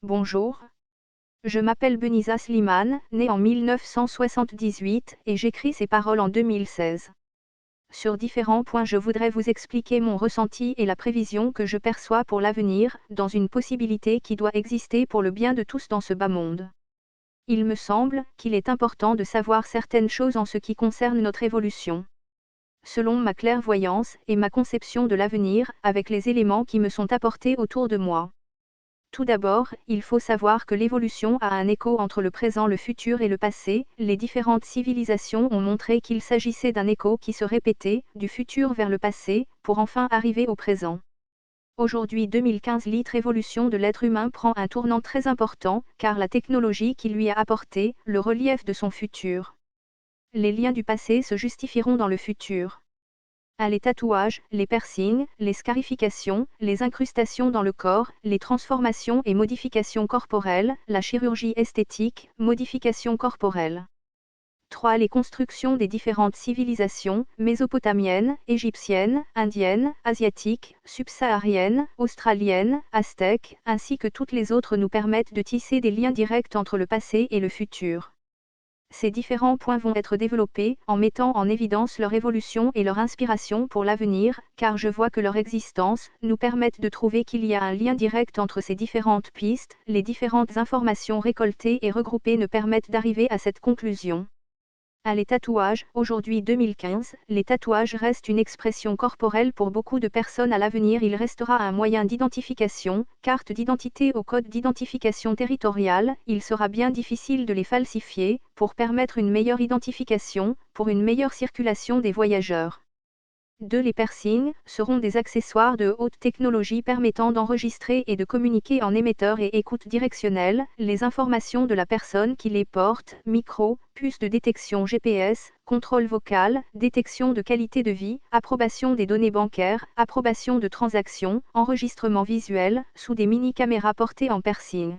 Bonjour. Je m'appelle Benisa Slimane, née en 1978, et j'écris ces paroles en 2016. Sur différents points je voudrais vous expliquer mon ressenti et la prévision que je perçois pour l'avenir, dans une possibilité qui doit exister pour le bien de tous dans ce bas monde. Il me semble qu'il est important de savoir certaines choses en ce qui concerne notre évolution. Selon ma clairvoyance et ma conception de l'avenir, avec les éléments qui me sont apportés autour de moi. Tout d'abord, il faut savoir que l'évolution a un écho entre le présent, le futur et le passé. Les différentes civilisations ont montré qu'il s'agissait d'un écho qui se répétait, du futur vers le passé, pour enfin arriver au présent. Aujourd'hui 2015, l'évolution de l'être humain prend un tournant très important, car la technologie qui lui a apporté le relief de son futur. Les liens du passé se justifieront dans le futur. Les tatouages, les piercings, les scarifications, les incrustations dans le corps, les transformations et modifications corporelles, la chirurgie esthétique, modifications corporelles. 3. Les constructions des différentes civilisations, mésopotamiennes, égyptiennes, indiennes, asiatiques, subsahariennes, australiennes, aztèques, ainsi que toutes les autres nous permettent de tisser des liens directs entre le passé et le futur. Ces différents points vont être développés en mettant en évidence leur évolution et leur inspiration pour l'avenir, car je vois que leur existence nous permettent de trouver qu'il y a un lien direct entre ces différentes pistes. Les différentes informations récoltées et regroupées nous permettent d'arriver à cette conclusion. Les tatouages, aujourd'hui 2015, les tatouages restent une expression corporelle pour beaucoup de personnes. À l'avenir, il restera un moyen d'identification, carte d'identité ou code d'identification territoriale. Il sera bien difficile de les falsifier, pour permettre une meilleure identification, pour une meilleure circulation des voyageurs. 2. Les piercings seront des accessoires de haute technologie permettant d'enregistrer et de communiquer en émetteur et écoute directionnelle les informations de la personne qui les porte, micro, puce de détection GPS, contrôle vocal, détection de qualité de vie, approbation des données bancaires, approbation de transactions, enregistrement visuel, sous des mini-caméras portées en piercing.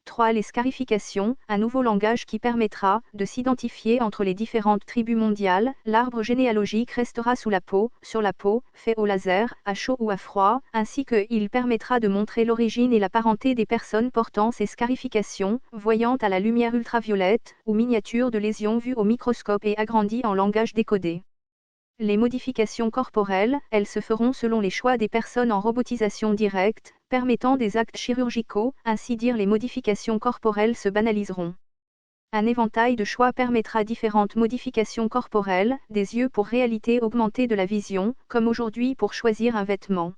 3. Les scarifications, un nouveau langage qui permettra de s'identifier entre les différentes tribus mondiales. L'arbre généalogique restera sous la peau, sur la peau, fait au laser, à chaud ou à froid, ainsi qu'il permettra de montrer l'origine et la parenté des personnes portant ces scarifications, voyantes à la lumière ultraviolette, ou miniatures de lésions vues au microscope et agrandies en langage décodé. Les modifications corporelles, elles se feront selon les choix des personnes en robotisation directe, permettant des actes chirurgicaux, ainsi dire les modifications corporelles se banaliseront. Un éventail de choix permettra différentes modifications corporelles, des yeux pour réalité augmentée de la vision, comme aujourd'hui pour choisir un vêtement.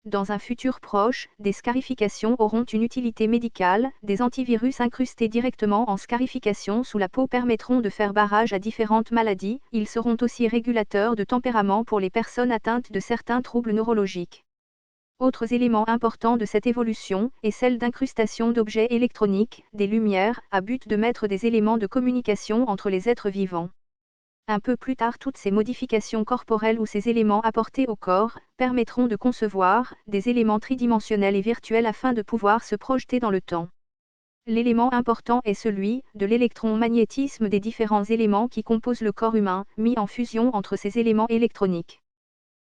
Dans un futur proche, des scarifications auront une utilité médicale, des antivirus incrustés directement en scarification sous la peau permettront de faire barrage à différentes maladies. Ils seront aussi régulateurs de tempérament pour les personnes atteintes de certains troubles neurologiques. Autres éléments importants de cette évolution est celle d'incrustation d'objets électroniques, des lumières, à but de mettre des éléments de communication entre les êtres vivants. Un peu plus tard, toutes ces modifications corporelles ou ces éléments apportés au corps permettront de concevoir des éléments tridimensionnels et virtuels afin de pouvoir se projeter dans le temps. L'élément important est celui de l'électromagnétisme des différents éléments qui composent le corps humain, mis en fusion entre ces éléments électroniques.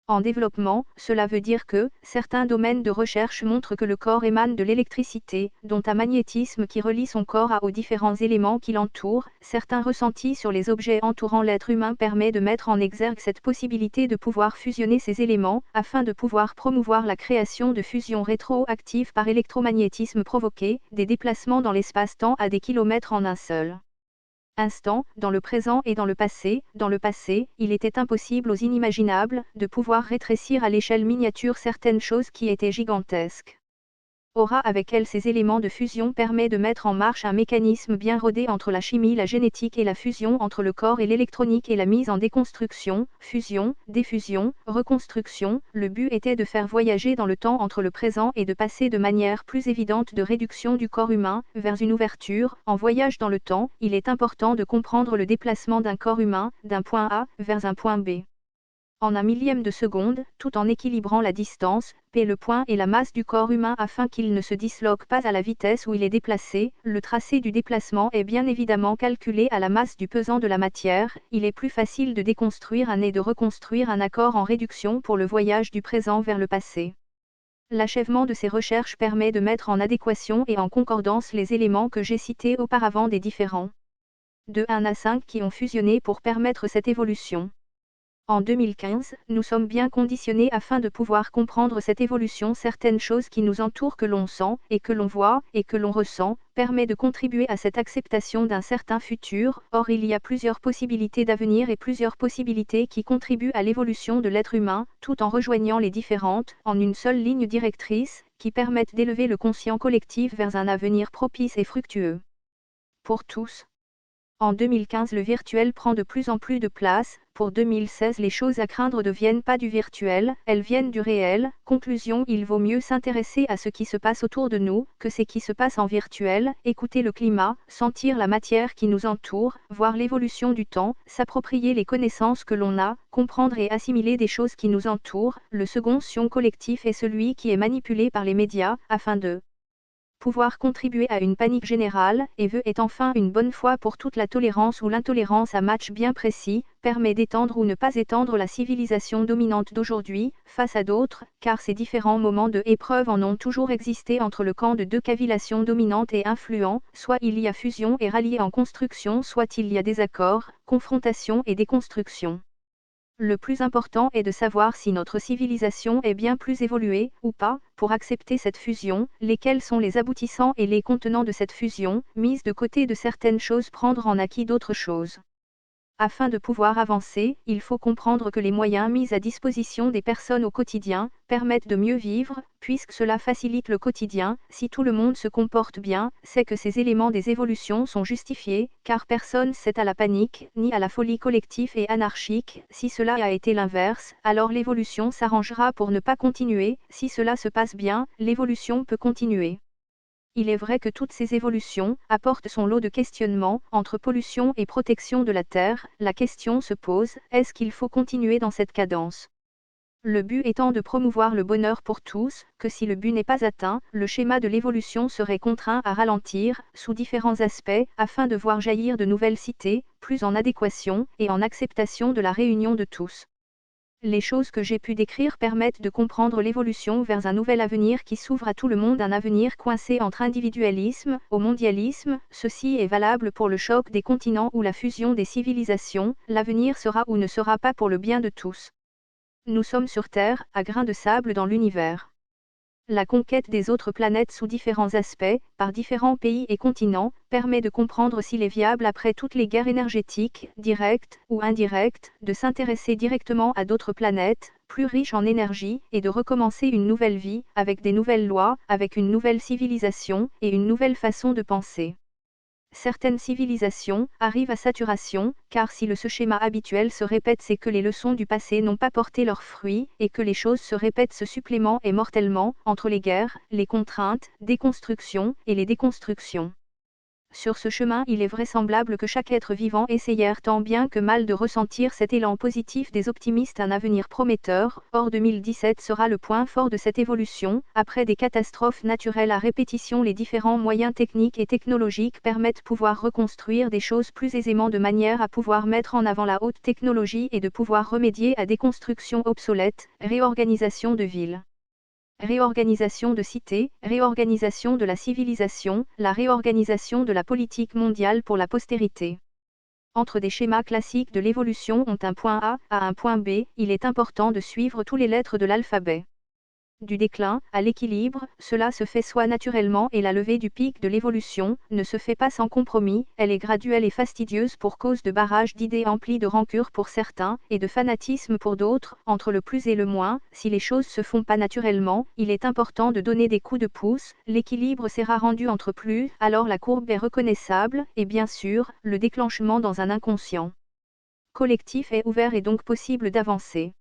En développement, cela veut dire que certains domaines de recherche montrent que le corps émane de l'électricité, dont un magnétisme qui relie son corps aux différents éléments qui l'entourent. Certains ressentis sur les objets entourant l'être humain permet de mettre en exergue cette possibilité de pouvoir fusionner ces éléments, afin de pouvoir promouvoir la création de fusions rétroactives par électromagnétisme provoqué, des déplacements dans l'espace-temps à des kilomètres en un seul instant, dans le présent et dans le passé. Dans le passé, il était impossible aux inimaginables de pouvoir rétrécir à l'échelle miniature certaines choses qui étaient gigantesques. Aura avec elle ces éléments de fusion permet de mettre en marche un mécanisme bien rodé entre la chimie, la génétique et la fusion entre le corps et l'électronique et la mise en déconstruction, fusion, diffusion, reconstruction. Le but était de faire voyager dans le temps entre le présent et de passer de manière plus évidente de réduction du corps humain vers une ouverture. En voyage dans le temps, il est important de comprendre le déplacement d'un corps humain d'un point A vers un point B. En un millième de seconde, tout en équilibrant la distance, P le point et la masse du corps humain afin qu'il ne se disloque pas à la vitesse où il est déplacé. Le tracé du déplacement est bien évidemment calculé à la masse du pesant de la matière. Il est plus facile de déconstruire un et de reconstruire un accord en réduction pour le voyage du présent vers le passé. L'achèvement de ces recherches permet de mettre en adéquation et en concordance les éléments que j'ai cités auparavant des différents de 1 à 5 qui ont fusionné pour permettre cette évolution. En 2015, nous sommes bien conditionnés afin de pouvoir comprendre cette évolution. Certaines choses qui nous entourent, que l'on sent, et que l'on voit, et que l'on ressent, permet de contribuer à cette acceptation d'un certain futur. Or, il y a plusieurs possibilités d'avenir et plusieurs possibilités qui contribuent à l'évolution de l'être humain, tout en rejoignant les différentes, en une seule ligne directrice, qui permettent d'élever le conscient collectif vers un avenir propice et fructueux. Pour tous. En 2015, le virtuel prend de plus en plus de place. Pour 2016, les choses à craindre ne viennent pas du virtuel, elles viennent du réel. Conclusion, il vaut mieux s'intéresser à ce qui se passe autour de nous, que ce qui se passe en virtuel, écouter le climat, sentir la matière qui nous entoure, voir l'évolution du temps, s'approprier les connaissances que l'on a, comprendre et assimiler des choses qui nous entourent. Le second sion collectif est celui qui est manipulé par les médias, afin de pouvoir contribuer à une panique générale, et est enfin une bonne fois pour toute la tolérance ou l'intolérance à match bien précis, permet d'étendre ou ne pas étendre la civilisation dominante d'aujourd'hui, face à d'autres, car ces différents moments de épreuve en ont toujours existé entre le camp de deux cavillations dominantes et influents, soit il y a fusion et rallié en construction, soit il y a désaccord, confrontation et déconstruction. Le plus important est de savoir si notre civilisation est bien plus évoluée, ou pas, pour accepter cette fusion, lesquels sont les aboutissants et les contenants de cette fusion, mise de côté de certaines choses, prendre en acquis d'autres choses. Afin de pouvoir avancer, il faut comprendre que les moyens mis à disposition des personnes au quotidien permettent de mieux vivre, puisque cela facilite le quotidien. Si tout le monde se comporte bien, c'est que ces éléments des évolutions sont justifiés, car personne cède à la panique, ni à la folie collective et anarchique. Si cela a été l'inverse, alors l'évolution s'arrangera pour ne pas continuer. Si cela se passe bien, l'évolution peut continuer. Il est vrai que toutes ces évolutions apportent son lot de questionnements. Entre pollution et protection de la Terre, la question se pose, est-ce qu'il faut continuer dans cette cadence? Le but étant de promouvoir le bonheur pour tous, que si le but n'est pas atteint, le schéma de l'évolution serait contraint à ralentir, sous différents aspects, afin de voir jaillir de nouvelles cités, plus en adéquation et en acceptation de la réunion de tous. Les choses que j'ai pu décrire permettent de comprendre l'évolution vers un nouvel avenir qui s'ouvre à tout le monde, un avenir coincé entre individualisme et mondialisme. Ceci est valable pour le choc des continents ou la fusion des civilisations. L'avenir sera ou ne sera pas pour le bien de tous. Nous sommes sur Terre, à grains de sable dans l'univers. La conquête des autres planètes sous différents aspects, par différents pays et continents, permet de comprendre s'il est viable après toutes les guerres énergétiques, directes ou indirectes, de s'intéresser directement à d'autres planètes, plus riches en énergie, et de recommencer une nouvelle vie, avec des nouvelles lois, avec une nouvelle civilisation, et une nouvelle façon de penser. Certaines civilisations arrivent à saturation, car si ce schéma habituel se répète, c'est que les leçons du passé n'ont pas porté leurs fruits, et que les choses se répètent ce supplément et mortellement, entre les guerres, les contraintes, déconstruction, et les déconstructions. Sur ce chemin, il est vraisemblable que chaque être vivant essayèrent tant bien que mal de ressentir cet élan positif des optimistes, un avenir prometteur. Or 2017 sera le point fort de cette évolution. Après des catastrophes naturelles à répétition, les différents moyens techniques et technologiques permettent pouvoir reconstruire des choses plus aisément, de manière à pouvoir mettre en avant la haute technologie et de pouvoir remédier à des constructions obsolètes, réorganisation de villes, réorganisation de cités, réorganisation de la civilisation, la réorganisation de la politique mondiale pour la postérité. Entre des schémas classiques de l'évolution ont un point A à un point B, il est important de suivre toutes les lettres de l'alphabet. Du déclin à l'équilibre, cela se fait soit naturellement, et la levée du pic de l'évolution ne se fait pas sans compromis, elle est graduelle et fastidieuse pour cause de barrages d'idées emplies de rancœur pour certains, et de fanatisme pour d'autres. Entre le plus et le moins, si les choses se font pas naturellement, il est important de donner des coups de pouce. L'équilibre sera rendu entre plus, alors la courbe est reconnaissable, et bien sûr, le déclenchement dans un inconscient collectif est ouvert et donc possible d'avancer.